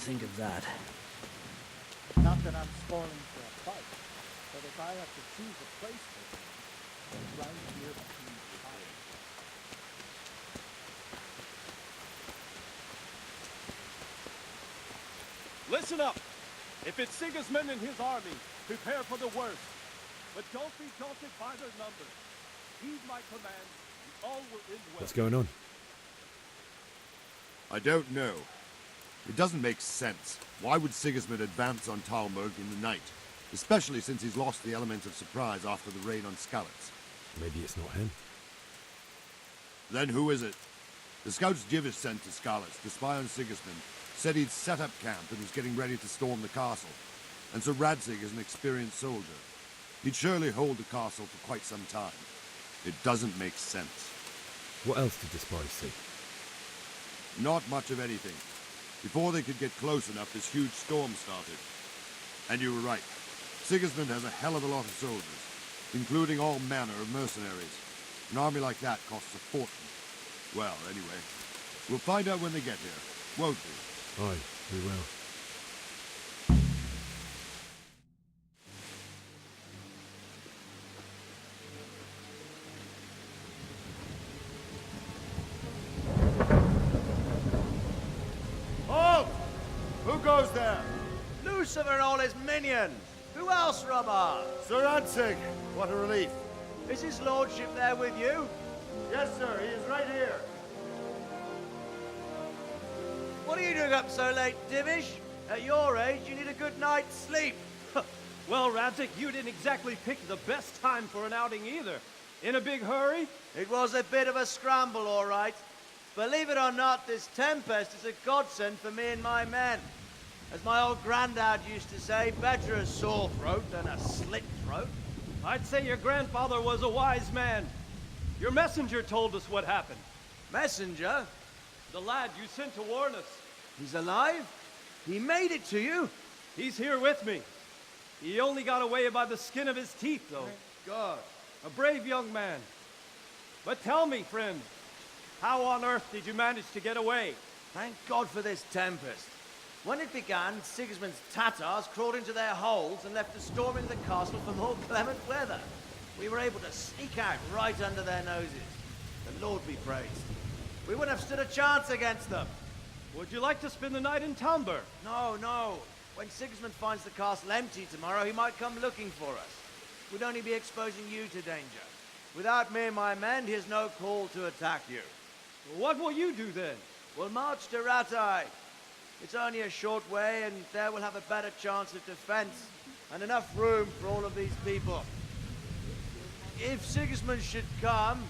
think of that? Not that I'm spoiling for a fight, but if I have to choose a place for it, then right here between the tires. Listen up! If it's Sigismund and his army, prepare for the worst. But don't be daunted by their numbers. Heed my command, and all will end well. What's going on? I don't know. It doesn't make sense. Why would Sigismund advance on Talmberg in the night? Especially since he's lost the element of surprise after the raid on Skalitz. Maybe it's not him. Then who is it? The scouts Jivis sent to Skalitz to spy on Sigismund said he'd set up camp and was getting ready to storm the castle. And so Radzig is an experienced soldier. He'd surely hold the castle for quite some time. It doesn't make sense. What else did the spies see? Not much of anything. Before they could get close enough, this huge storm started. And you were right. Sigismund has a hell of a lot of soldiers, including all manner of mercenaries. An army like that costs a fortune. Well, anyway, we'll find out when they get here, won't we? Aye, we will. Halt! Who goes there? Lucifer and all his minions! Who else, Robber? Sir Radzig! What a relief. Is his lordship there with you? Yes, sir. He is right here. What are you doing up so late, Divish? At your age, you need a good night's sleep. Well, Radzig, you didn't exactly pick the best time for an outing either. In a big hurry? It was a bit of a scramble, all right. Believe it or not, this tempest is a godsend for me and my men. As my old granddad used to say, better a sore throat than a slit throat. I'd say your grandfather was a wise man. Your messenger told us what happened. Messenger? The lad you sent to warn us. He's alive? He made it to you? He's here with me. He only got away by the skin of his teeth, though. Thank God. A brave young man. But tell me, friend, how on earth did you manage to get away? Thank God for this tempest. When it began, Sigismund's Tatars crawled into their holes and left us storming the castle for more clement weather. We were able to sneak out right under their noses. The Lord be praised. We wouldn't have stood a chance against them. Would you like to spend the night in Talmberg? No, no. When Sigismund finds the castle empty tomorrow, he might come looking for us. We'd only be exposing you to danger. Without me and my men, he has no call to attack you. What will you do then? We'll march to Ratai. It's only a short way, and there we'll have a better chance of defense, and enough room for all of these people. If Sigismund should come,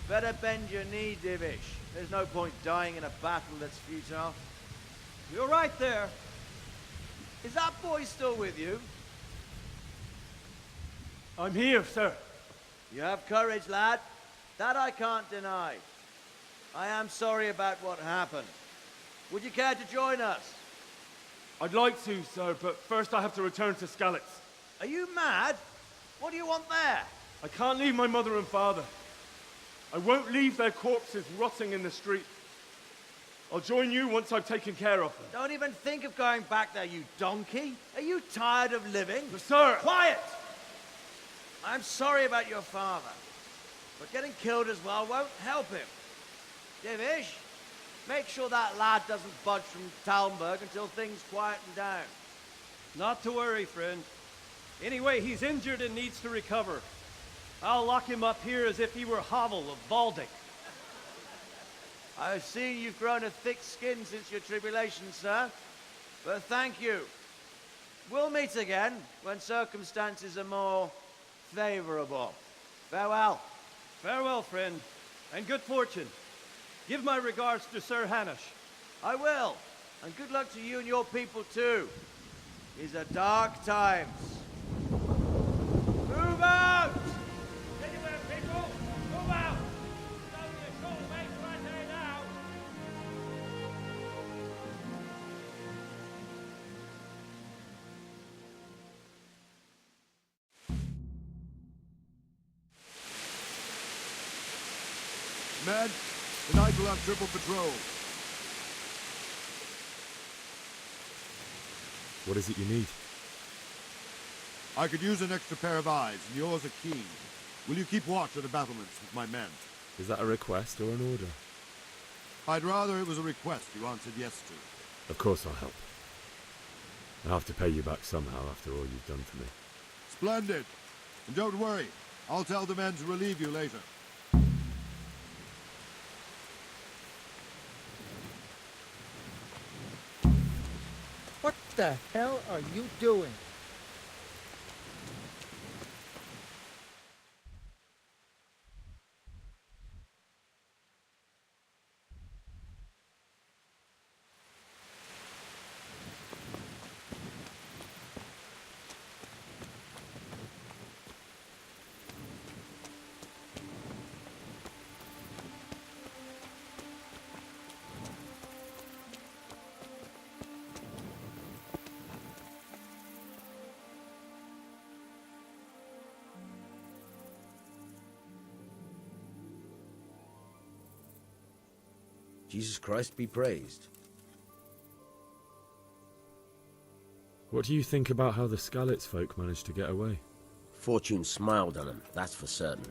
better bend your knee, Divish. There's no point dying in a battle that's futile. You're right there. Is that boy still with you? I'm here, sir. You have courage, lad. That I can't deny. I am sorry about what happened. Would you care to join us? I'd like to, sir, but first I have to return to Skalitz. Are you mad? What do you want there? I can't leave my mother and father. I won't leave their corpses rotting in the street. I'll join you once I've taken care of them. Don't even think of going back there, you donkey. Are you tired of living? But sir! Quiet! I'm sorry about your father, but getting killed as well won't help him. Divish, make sure that lad doesn't budge from Talmberg until things quieten down. Not to worry, friend. Anyway, he's injured and needs to recover. I'll lock him up here as if he were Havel of Baldic. I've seen you've grown a thick skin since your tribulation, sir. But thank you. We'll meet again when circumstances are more favorable. Farewell. Farewell, friend, and good fortune. Give my regards to Sir Hanush. I will. And good luck to you and your people, too. These are dark times. Move out! Anywhere, people! Move out! It's only a short way right there now! Men, tonight we'll have triple patrol. What is it you need? I could use an extra pair of eyes, and yours are keen. Will you keep watch at the battlements with my men? Is that a request or an order? I'd rather it was a request you answered yes to. Of course I'll help. I'll have to pay you back somehow after all you've done for me. Splendid! And don't worry, I'll tell the men to relieve you later. What the hell are you doing? Jesus Christ be praised. What do you think about how the Skalitz folk managed to get away? Fortune smiled on him, that's for certain.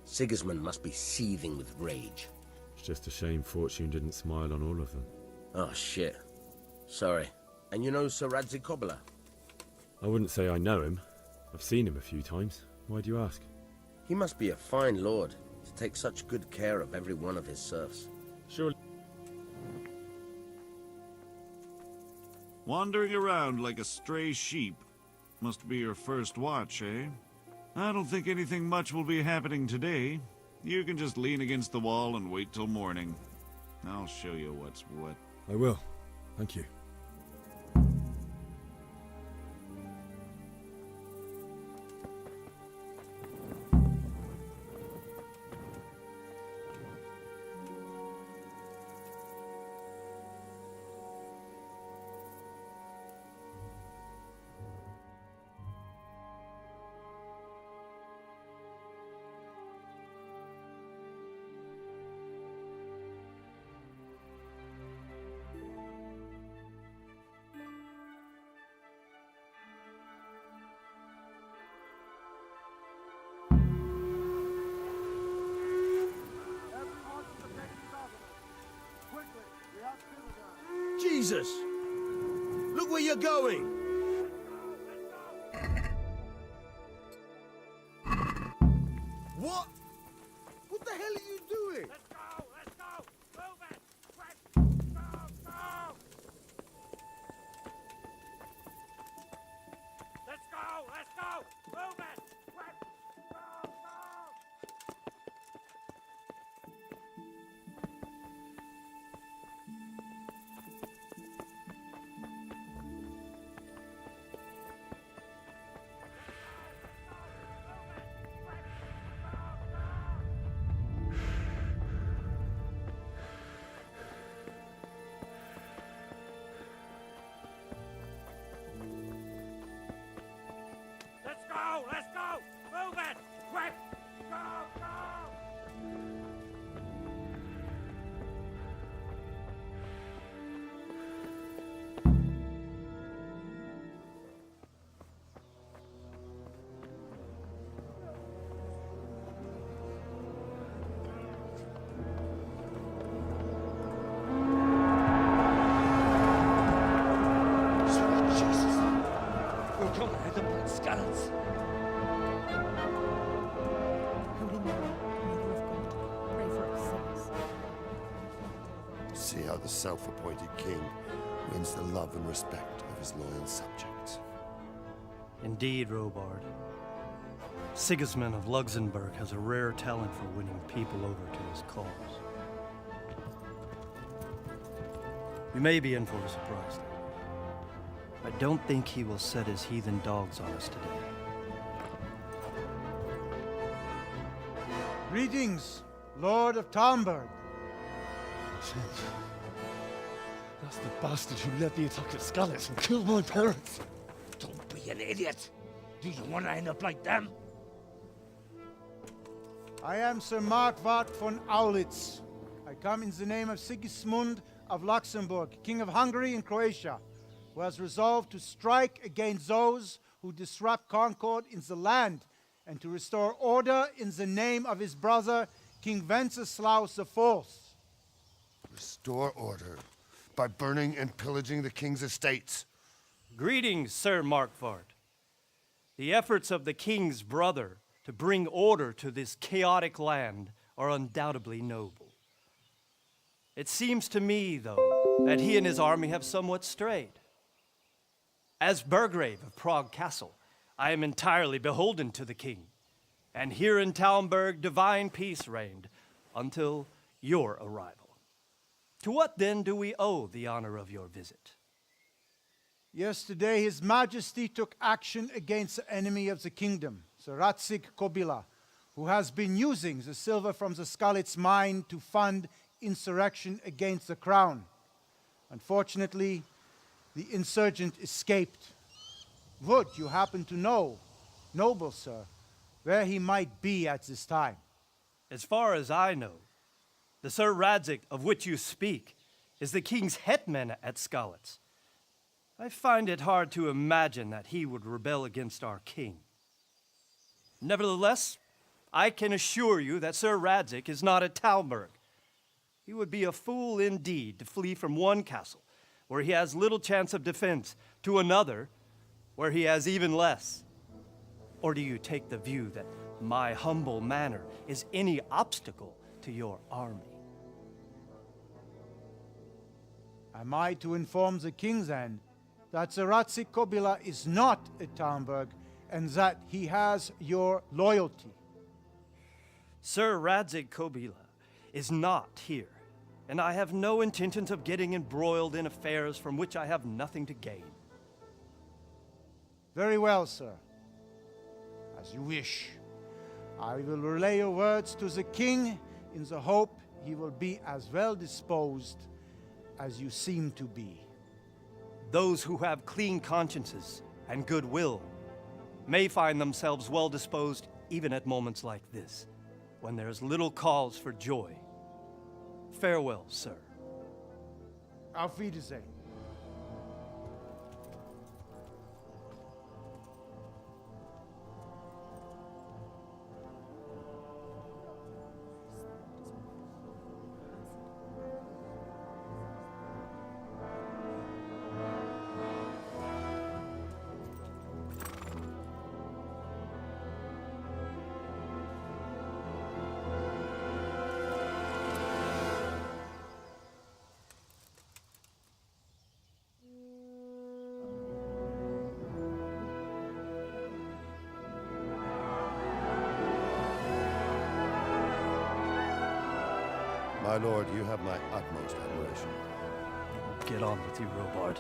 Sigismund must be seething with rage. It's just a shame Fortune didn't smile on all of them. Oh, shit. Sorry. And you know Sir Radzig Kobyla? I wouldn't say I know him. I've seen him a few times. Why do you ask? He must be a fine lord to take such good care of every one of his serfs. Surely. Wandering around like a stray sheep must be your first watch, eh? I don't think anything much will be happening today. You can just lean against the wall and wait till morning. I'll show you what's what. I will. Thank you. Jesus! Look where you're going! What? What the hell are you doing? Let's go! Let's go! Move it! Quick! Go! Go! Let's go! Let's go! Move it! Quick! Go! Go! Let's go! Let's go! Move it! Quick! Go! Go! Sweet Jesus! We're coming at the blood Skalitz. Holy Mary, Mother of God, pray for us sinners. See how the self-appointed king wins the love and respect of his loyal subjects. Indeed, Robard. Sigismund of Luxembourg has a rare talent for winning people over to his cause. We may be in for a surprise, though. I don't think he will set his heathen dogs on us today. Greetings, Lord of Talmberg. That's the bastard who led the attack at Skalitz and killed my parents. Don't be an idiot. Do you want to end up like them? I am Sir Markwart von Aulitz. I come in the name of Sigismund of Luxembourg, King of Hungary and Croatia, who has resolved to strike against those who disrupt concord in the land and to restore order in the name of his brother, King Wenceslas IV. Restore order by burning and pillaging the king's estates. Greetings, Sir Markvard. The efforts of the king's brother to bring order to this chaotic land are undoubtedly noble. It seems to me, though, that he and his army have somewhat strayed. As Burgrave of Prague Castle, I am entirely beholden to the king, and here in Talmberg divine peace reigned until your arrival. To what then do we owe the honor of your visit? Yesterday, His Majesty took action against the enemy of the kingdom, Sir Radzig Kobyla, who has been using the silver from the Skalitz mine to fund insurrection against the crown. Unfortunately, the insurgent escaped. Would you happen to know, noble sir, where he might be at this time? As far as I know, the Sir Radzig of which you speak is the king's hetman at Skalitz. I find it hard to imagine that he would rebel against our king. Nevertheless, I can assure you that Sir Radzig is not at Talmberg. He would be a fool indeed to flee from one castle, where he has little chance of defense, to another, where he has even less. Or do you take the view that my humble manner is any obstacle to your army? Am I to inform the king then that Sir Radzig Kobyla is not at Talmberg and that he has your loyalty? Sir Radzig Kobyla is not here, and I have no intentions of getting embroiled in affairs from which I have nothing to gain. Very well, sir. As you wish. I will relay your words to the king in the hope he will be as well disposed as you seem to be. Those who have clean consciences and goodwill may find themselves well disposed even at moments like this, when there is little cause for joy. Farewell, sir. Auf Wiedersehen. My lord, you have my utmost admiration. Get on with you, Robard.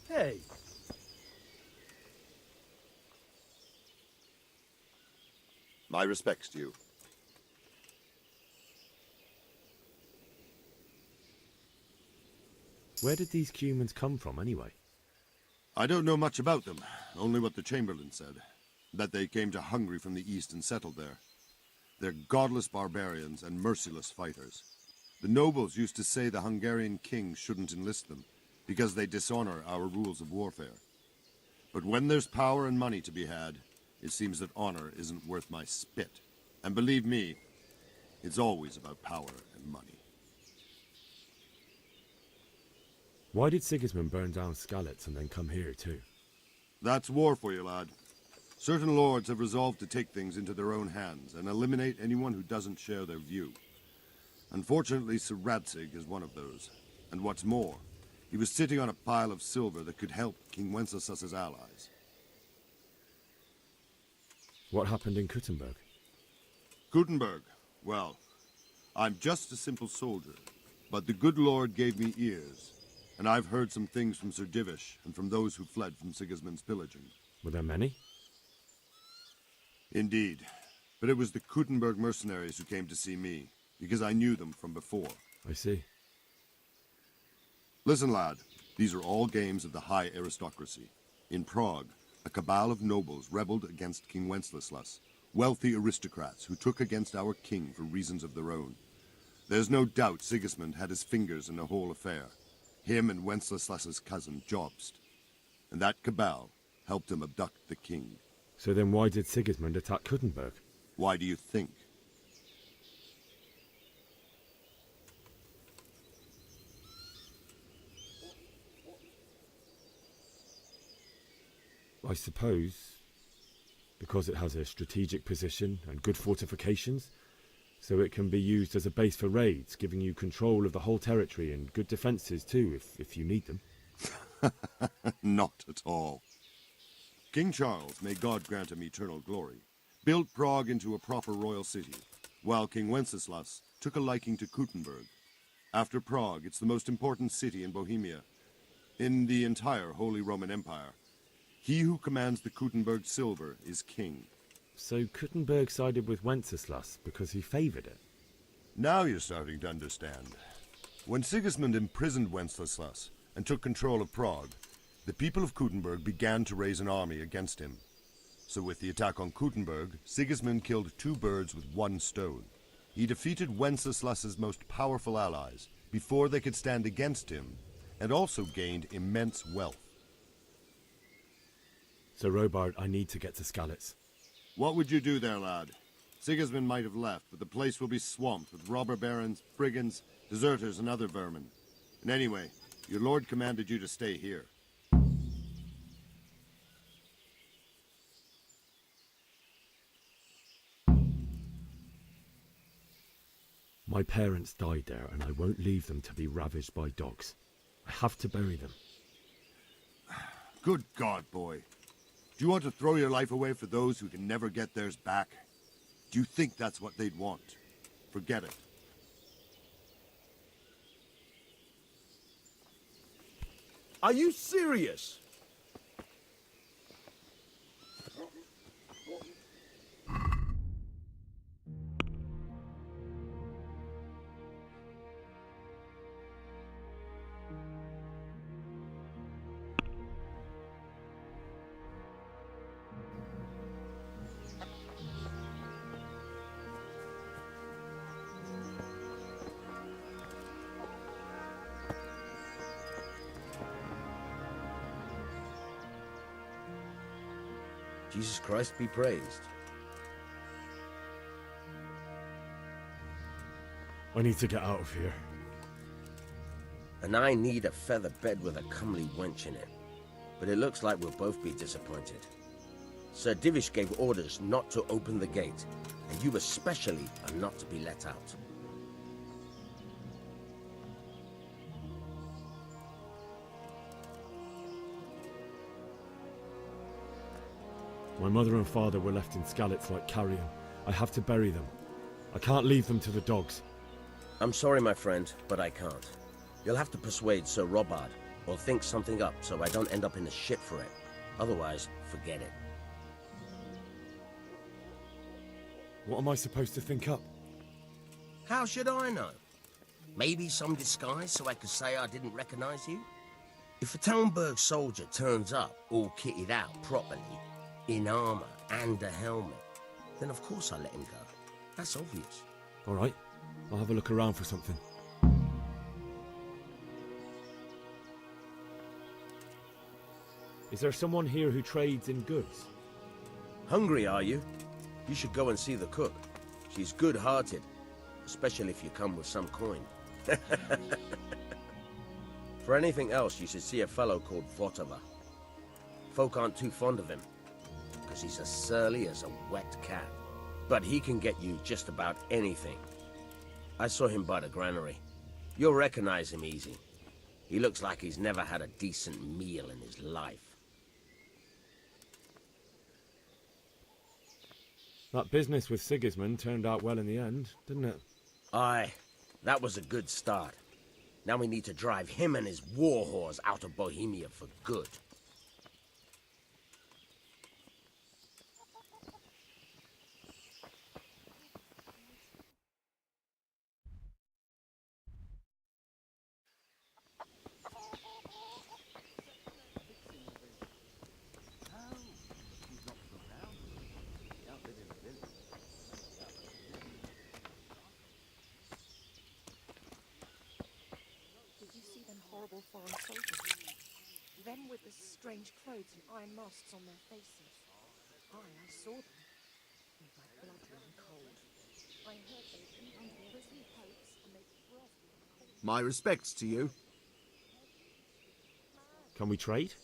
Hey. My respects to you. Where did these humans come from, anyway? I don't know much about them, only what the Chamberlain said. That they came to Hungary from the east and settled there. They're godless barbarians and merciless fighters. The nobles used to say the Hungarian king shouldn't enlist them, because they dishonor our rules of warfare. But when there's power and money to be had, it seems that honor isn't worth my spit. And believe me, it's always about power and money. Why did Sigismund burn down Skalitz and then come here too? That's war for you, lad. Certain lords have resolved to take things into their own hands and eliminate anyone who doesn't share their view. Unfortunately, Sir Radzig is one of those. And what's more, he was sitting on a pile of silver that could help King Wenceslas's allies. What happened in Kuttenberg? Kuttenberg? Well, I'm just a simple soldier. But the good Lord gave me ears, and I've heard some things from Sir Divish and from those who fled from Sigismund's pillaging. Were there many? Indeed. But it was the Kuttenberg mercenaries who came to see me, because I knew them from before. I see. Listen, lad. These are all games of the high aristocracy. In Prague, a cabal of nobles rebelled against King Wenceslas, wealthy aristocrats who took against our king for reasons of their own. There's no doubt Sigismund had his fingers in the whole affair. Him and Wenceslas's cousin, Jobst. And that cabal helped him abduct the king. So then why did Sigismund attack Kuttenberg? Why do you think? I suppose because it has a strategic position and good fortifications, so it can be used as a base for raids, giving you control of the whole territory and good defences too, if you need them. Not at all. King Charles, may God grant him eternal glory, built Prague into a proper royal city, while King Wenceslas took a liking to Kuttenberg. After Prague, it's the most important city in Bohemia, in the entire Holy Roman Empire. He who commands the Kuttenberg silver is king. So Kuttenberg sided with Wenceslas because he favoured it? Now you're starting to understand. When Sigismund imprisoned Wenceslas and took control of Prague, the people of Kuttenberg began to raise an army against him. So with the attack on Kuttenberg, Sigismund killed two birds with one stone. He defeated Wenceslas's most powerful allies before they could stand against him, and also gained immense wealth. So Robard, I need to get to Skalitz. What would you do there, lad? Sigismund might have left, but the place will be swamped with robber barons, brigands, deserters, and other vermin. And anyway, your lord commanded you to stay here. My parents died there, and I won't leave them to be ravaged by dogs. I have to bury them. Good God, boy. Do you want to throw your life away for those who can never get theirs back? Do you think that's what they'd want? Forget it. Are you serious? Jesus Christ be praised. I need to get out of here. And I need a feather bed with a comely wench in it. But it looks like we'll both be disappointed. Sir Divish gave orders not to open the gate, and you especially are not to be let out. My mother and father were left in Skalitz like carrion. I have to bury them. I can't leave them to the dogs. I'm sorry, my friend, but I can't. You'll have to persuade Sir Robard, or think something up so I don't end up in the shit for it. Otherwise, forget it. What am I supposed to think up? How should I know? Maybe some disguise so I could say I didn't recognize you? If a Talmberg soldier turns up, all kitted out properly, in armor and a helmet, then of course I let him go. That's obvious. All right, I'll have a look around for something. Is there someone here who trades in goods? Hungry, are you? You should go and see the cook. She's good-hearted, especially if you come with some coin. For anything else, you should see a fellow called Votava. Folk aren't too fond of him, because he's as surly as a wet cat. But he can get you just about anything. I saw him by the granary. You'll recognize him easy. He looks like he's never had a decent meal in his life. That business with Sigismund turned out well in the end, didn't it? Aye, that was a good start. Now we need to drive him and his war whores out of Bohemia for good. Did you see them horrible foreign soldiers? Them with the strange clothes and iron masks on their faces. I saw them. Made my blood run cold. I heard they beat prison popes and they frothed. My respects to you. Can we trade?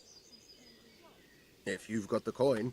If you've got the coin.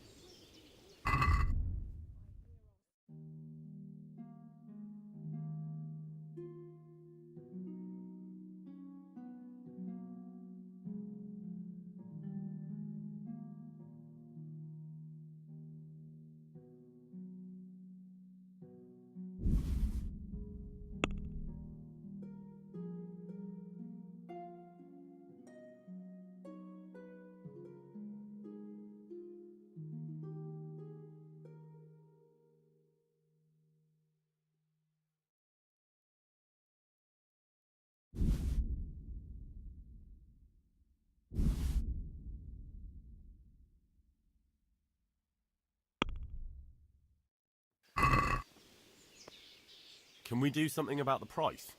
Can we do something about the price?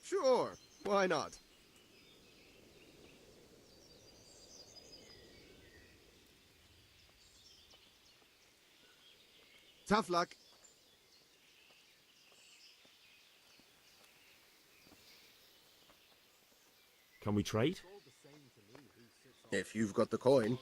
Sure, why not? Tough luck. Can we trade? If you've got the coin.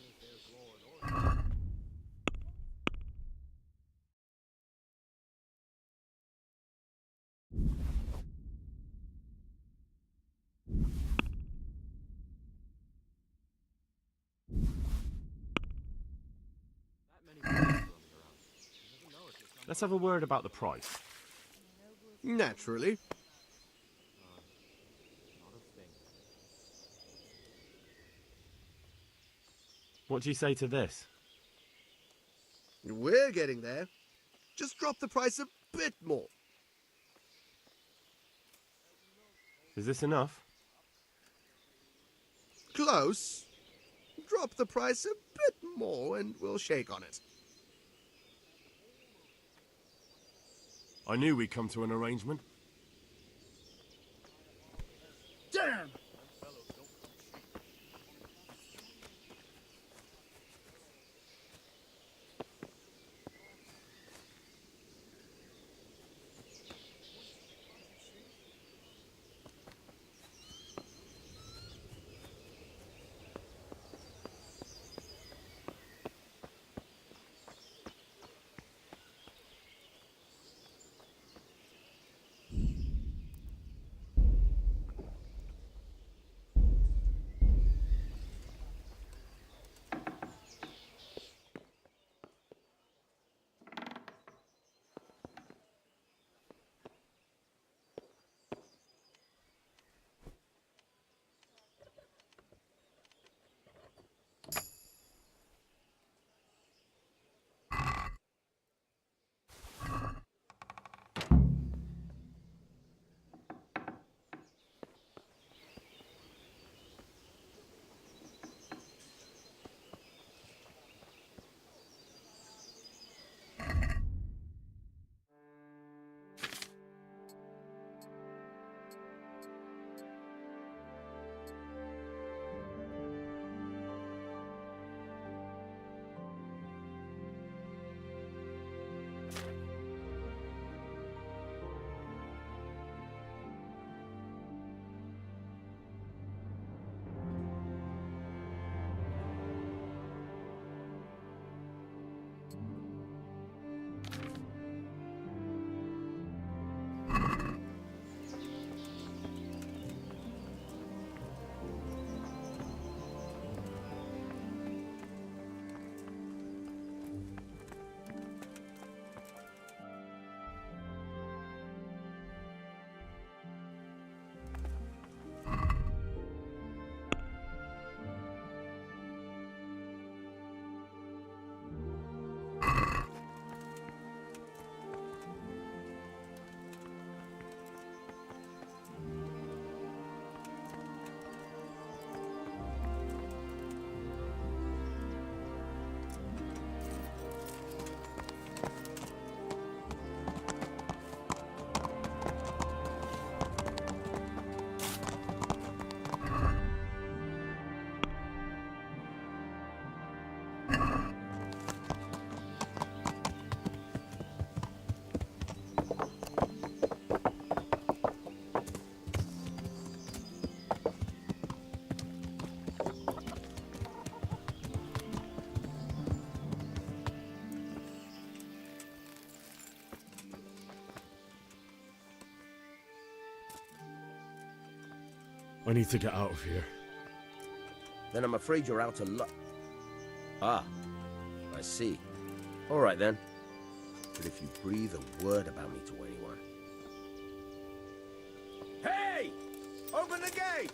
Let's have a word about the price. Naturally. What do you say to this? We're getting there. Just drop the price a bit more. Is this enough? Close. Drop the price a bit more and we'll shake on it. I knew we'd come to an arrangement. Damn! I need to get out of here. Then I'm afraid you're out of luck. Ah, I see. All right then. But if you breathe a word about me to anyone... Hey! Open the gate!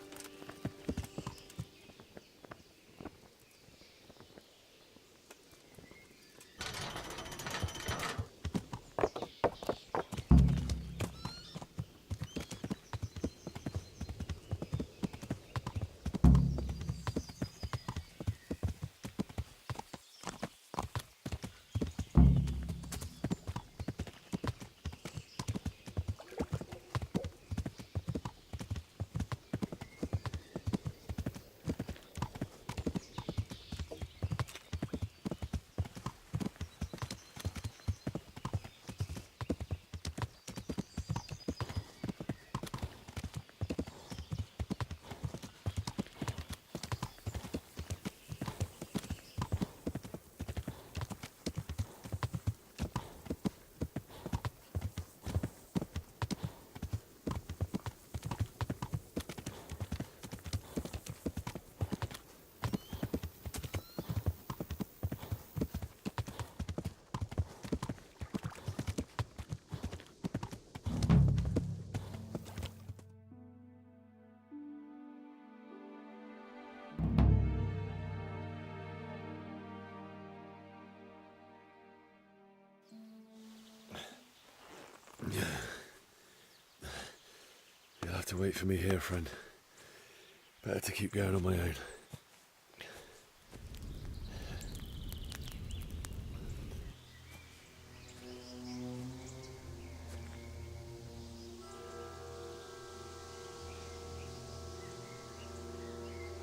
You'll have to wait for me here, friend. Better to keep going on my own.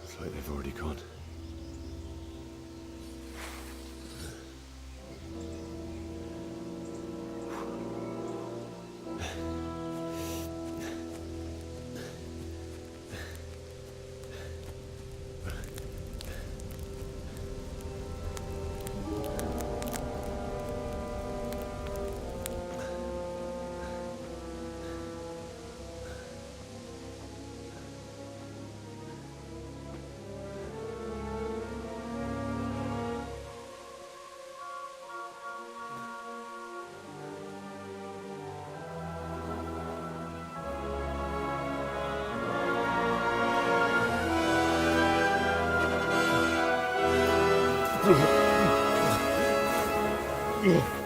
Looks like they've already gone. Ugh.